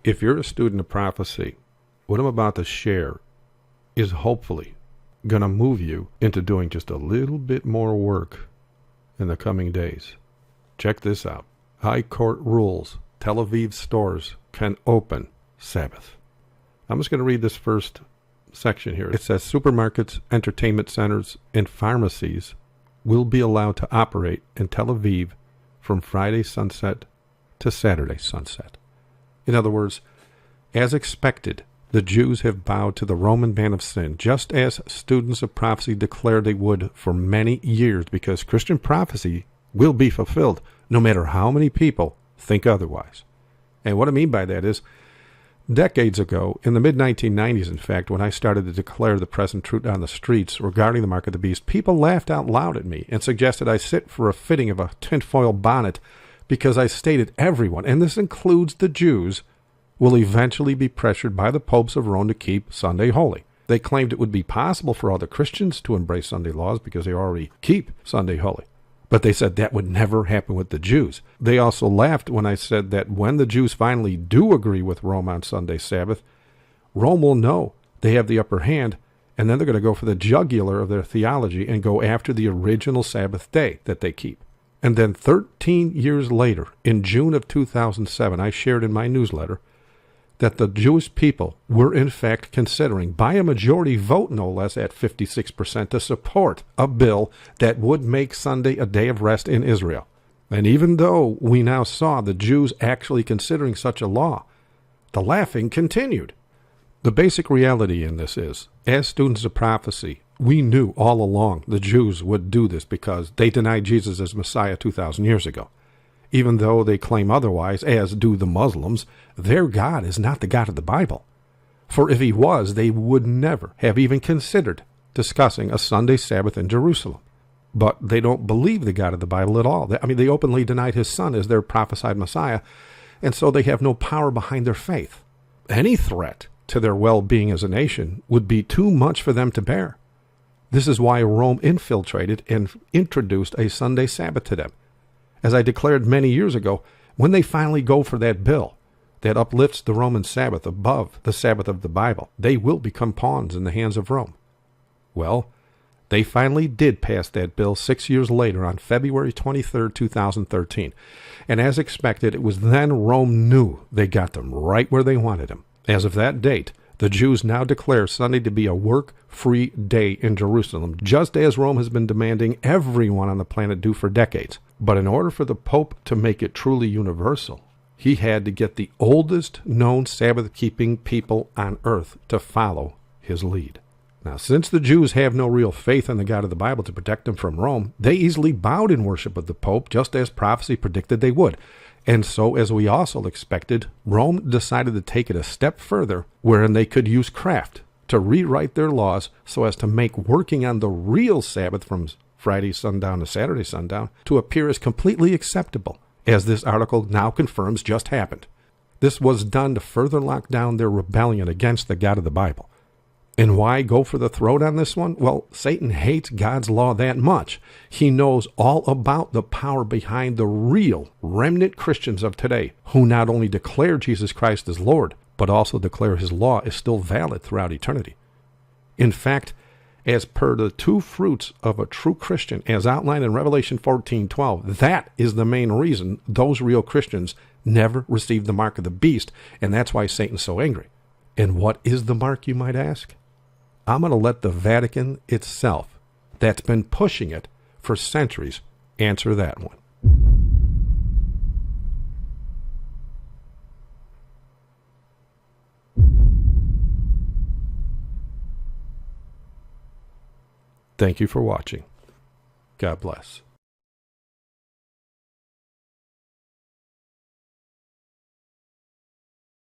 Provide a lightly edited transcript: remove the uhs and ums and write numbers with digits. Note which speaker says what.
Speaker 1: If you're a student of prophecy, what I'm about to share is hopefully going to move you into doing just a little bit more work in the coming days. Check this out. High Court rules Tel Aviv stores can open Sabbath. I'm just going to read this first section here. It says supermarkets, entertainment centers, and pharmacies will be allowed to operate in Tel Aviv from Friday sunset to Saturday sunset. In other words, as expected, the Jews have bowed to the Roman ban of sin, just as students of prophecy declared they would for many years, because Christian prophecy will be fulfilled, no matter how many people think otherwise. And what I mean by that is, decades ago, in the mid-1990s, in fact, when I started to declare the present truth on the streets regarding the mark of the beast, people laughed out loud at me and suggested I sit for a fitting of a tinfoil bonnet because I stated everyone, and this includes the Jews, will eventually be pressured by the popes of Rome to keep Sunday holy. They claimed it would be possible for other Christians to embrace Sunday laws because they already keep Sunday holy. But they said that would never happen with the Jews. They also laughed when I said that when the Jews finally do agree with Rome on Sunday Sabbath, Rome will know they have the upper hand, and then they're going to go for the jugular of their theology and go after the original Sabbath day that they keep. And then 13 years later, in June of 2007, I shared in my newsletter that the Jewish people were in fact considering, by a majority vote no less at 56%, to support a bill that would make Sunday a day of rest in Israel. And even though we now saw the Jews actually considering such a law, the laughing continued. The basic reality in this is, as students of prophecy, we knew all along the Jews would do this because they denied Jesus as Messiah 2,000 years ago. Even though they claim otherwise, as do the Muslims, their God is not the God of the Bible. For if he was, they would never have even considered discussing a Sunday Sabbath in Jerusalem. But they don't believe the God of the Bible at all. They openly denied his son as their prophesied Messiah, and so they have no power behind their faith. Any threat to their well-being as a nation would be too much for them to bear. This is why Rome infiltrated and introduced a Sunday Sabbath to them. As I declared many years ago, when they finally go for that bill that uplifts the Roman Sabbath above the Sabbath of the Bible, they will become pawns in the hands of Rome. Well, they finally did pass that bill 6 years later on February 23, 2013. And as expected, it was then Rome knew they got them right where they wanted them. As of that date, the Jews now declare Sunday to be a work-free day in Jerusalem, just as Rome has been demanding everyone on the planet do for decades. But in order for the Pope to make it truly universal, he had to get the oldest known Sabbath-keeping people on earth to follow his lead. Now, since the Jews have no real faith in the God of the Bible to protect them from Rome, they easily bowed in worship of the Pope, just as prophecy predicted they would. And so, as we also expected, Rome decided to take it a step further, wherein they could use craft to rewrite their laws so as to make working on the real Sabbath from Friday sundown to Saturday sundown to appear as completely acceptable, as this article now confirms just happened. This was done to further lock down their rebellion against the God of the Bible. And why go for the throat on this one? Well, Satan hates God's law that much. He knows all about the power behind the real remnant Christians of today, who not only declare Jesus Christ as Lord, but also declare his law is still valid throughout eternity. In fact, as per the two fruits of a true Christian, as outlined in Revelation 14:12, that is the main reason those real Christians never received the mark of the beast, and that's why Satan's so angry. And what is the mark, you might ask? I'm going to let the Vatican itself, that's been pushing it for centuries, answer that one. Thank you for watching. God bless.